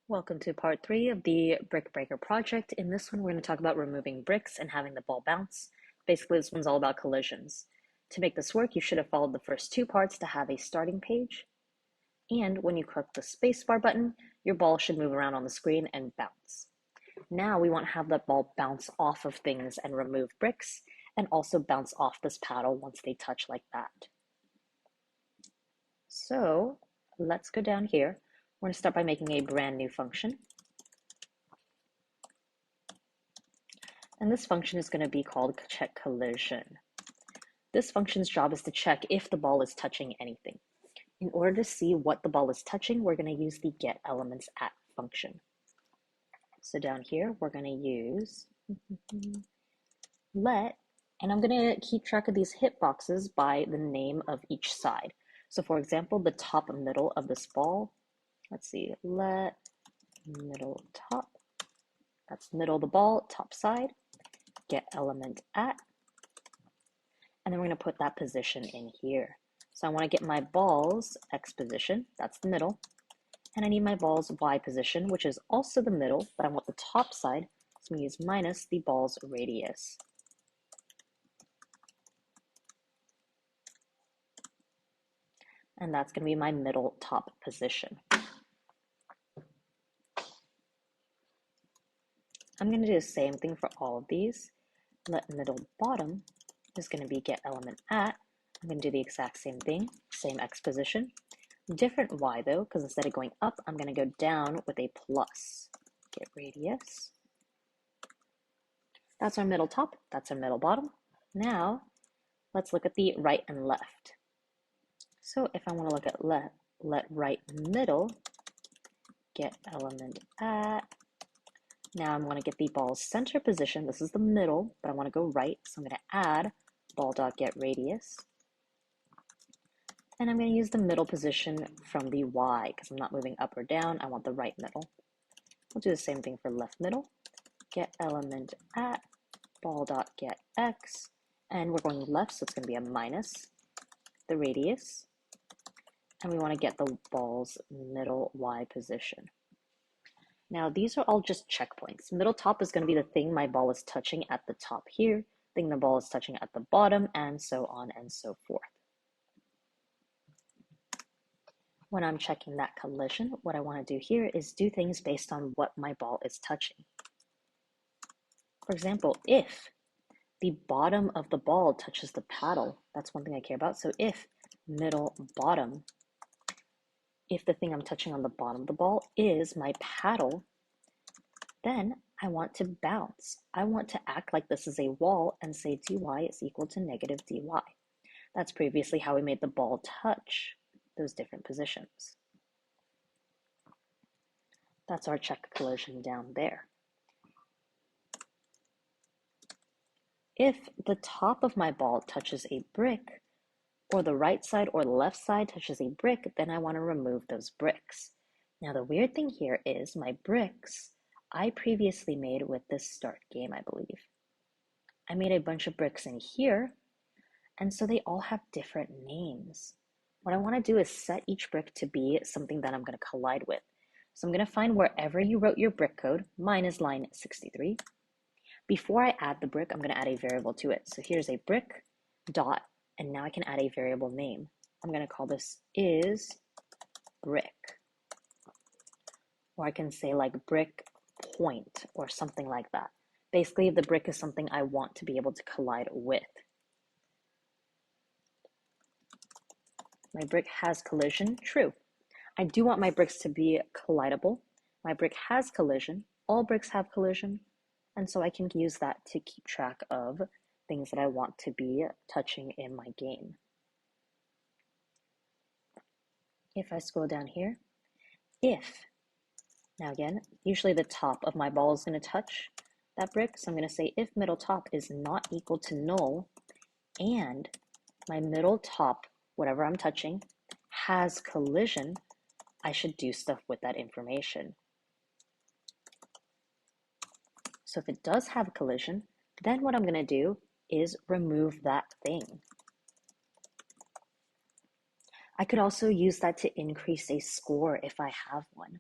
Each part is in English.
Welcome to part 3 of the Brick Breaker project. In this one, we're going to talk about removing bricks and having the ball bounce. Basically, this one's all about collisions. To make this work, you should have followed the first two parts to have a starting page. And when you click the spacebar button, your ball should move around on the screen and bounce. Now we want to have that ball bounce off of things and remove bricks, and also bounce off this paddle once they touch like that. So let's go down here. We're going to start by making a brand new function. And this function is going to be called check collision. This function's job is to check if the ball is touching anything. In order to see what the ball is touching, we're going to use the getElementsAt function. So down here, we're going to use let, and I'm going to keep track of these hitboxes by the name of each side. So for example, the top middle of this ball, let's see, let middle top, that's middle of the ball, top side, getElementAt, and then we're going to put that position in here. So I want to get my ball's X position, that's the middle, and I need my ball's Y position, which is also the middle, but I want the top side, so I'm going to use minus the ball's radius. And that's going to be my middle top position. I'm going to do the same thing for all of these. Let middle bottom is going to be getElementAt. I'm going to do the exact same thing, same X position. Different Y though, because instead of going up, I'm going to go down with a plus. Get radius. That's our middle top, that's our middle bottom. Now, let's look at the right and left. So if I want to look at let right middle, getElementAt. Now I'm going to get the ball's center position. This is the middle, but I want to go right, so I'm going to add ball.getRadius. And I'm going to use the middle position from the Y, because I'm not moving up or down. I want the right middle. We'll do the same thing for left middle. GetElementAt ball.getX, and we're going left, so it's going to be a minus the radius, and we want to get the ball's middle Y position. Now these are all just checkpoints. Middle top is going to be the thing my ball is touching at the top here, thing the ball is touching at the bottom, and so on and so forth. When I'm checking that collision, what I want to do here is do things based on what my ball is touching. For example, if the bottom of the ball touches the paddle, that's one thing I care about. So if middle bottom, if the thing I'm touching on the bottom of the ball is my paddle, then I want to bounce. I want to act like this is a wall and say dy is equal to negative dy. That's previously how we made the ball touch those different positions. That's our check collision down there. If the top of my ball touches a brick, or the right side or the left side touches a brick, then I want to remove those bricks. Now the weird thing here is my bricks I previously made with this start game, I believe. I made a bunch of bricks in here, and so they all have different names. What I want to do is set each brick to be something that I'm going to collide with. So I'm going to find wherever you wrote your brick code, mine is line 63. Before I add the brick, I'm going to add a variable to it. So here's a brick dot, and now I can add a variable name. I'm going to call this is brick. Or I can say like brick point or something like that. Basically, the brick is something I want to be able to collide with. My brick has collision, true. I do want my bricks to be collidable. My brick has collision, all bricks have collision, and so I can use that to keep track of things that I want to be touching in my game. If I scroll down here, now again, usually the top of my ball is going to touch that brick, so I'm going to say if middle top is not equal to null, and my middle top, whatever I'm touching, has collision, I should do stuff with that information. So if it does have a collision, then what I'm going to do is remove that thing. I could also use that to increase a score if I have one.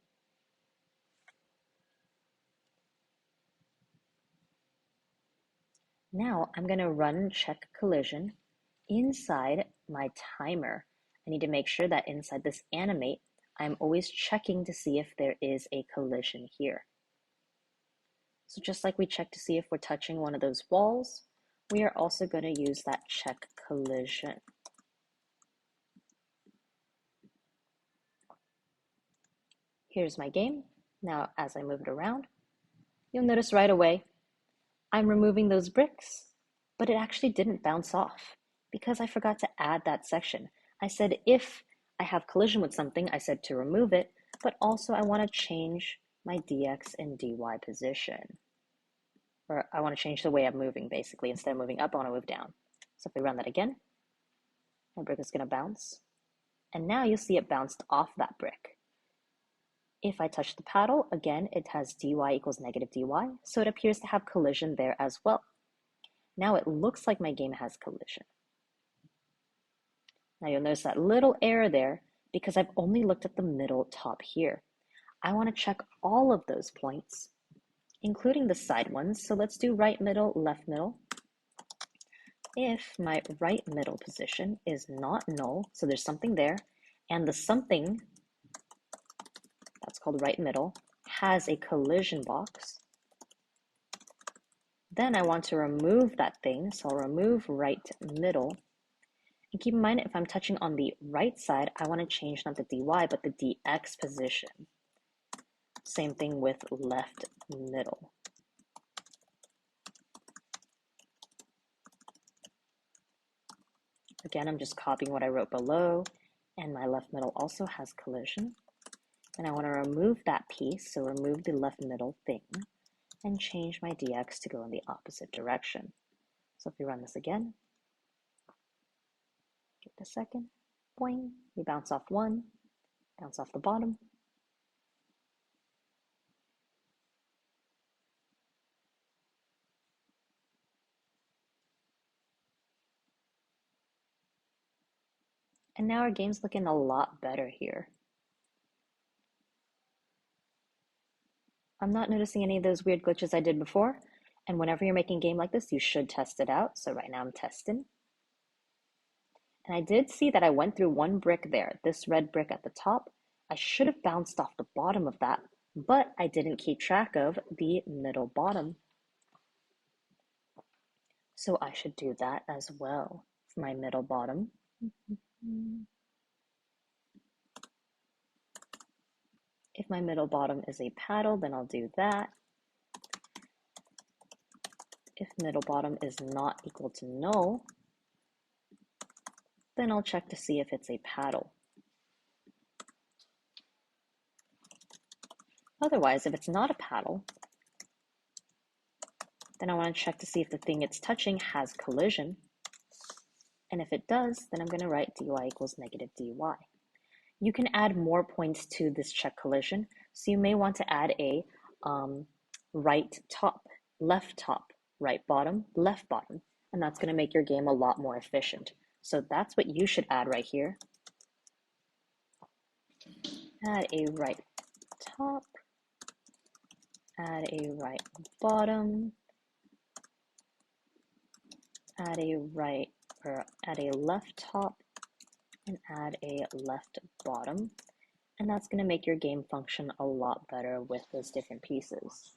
Now I'm going to run check collision inside my timer. I need to make sure that inside this animate, I'm always checking to see if there is a collision here. So just like we check to see if we're touching one of those walls, we are also going to use that check collision. Here's my game. Now, as I move it around, you'll notice right away, I'm removing those bricks, but it actually didn't bounce off because I forgot to add that section. I said if I have collision with something, I said to remove it, but also I want to change my dx and dy position. Or I want to change the way I'm moving, basically. Instead of moving up, I want to move down. So if we run that again, my brick is going to bounce. And now you'll see it bounced off that brick. If I touch the paddle, again, it has dy equals negative dy, so it appears to have collision there as well. Now it looks like my game has collision. Now you'll notice that little error there because I've only looked at the middle top here. I want to check all of those points, including the side ones. So let's do right middle, left middle. If my right middle position is not null, so there's something there, and the something, that's called right middle, has a collision box, then I want to remove that thing, so I'll remove right middle. And keep in mind, if I'm touching on the right side, I want to change not the dy, but the dx position. Same thing with left middle. Again, I'm just copying what I wrote below, and my left middle also has collision. And I want to remove that piece, so remove the left middle thing, and change my dx to go in the opposite direction. So if we run this again, give it a second, boing, we bounce off one, bounce off the bottom. And now our game's looking a lot better here. I'm not noticing any of those weird glitches I did before. And whenever you're making a game like this, you should test it out. So right now I'm testing. And I did see that I went through one brick there, this red brick at the top. I should have bounced off the bottom of that, but I didn't keep track of the middle bottom. So I should do that as well for my middle bottom. If my middle bottom is a paddle, then I'll do that. If middle bottom is not equal to null, then I'll check to see if it's a paddle. Otherwise, if it's not a paddle, then I want to check to see if the thing it's touching has collision. And if it does, then I'm going to write dy equals negative dy. You can add more points to this check collision. So you may want to add a right top, left top, right bottom, left bottom. And that's going to make your game a lot more efficient. So that's what you should add right here. Add a right top, add a right bottom, add a right or add a left top, and add a left bottom. And that's going to make your game function a lot better with those different pieces.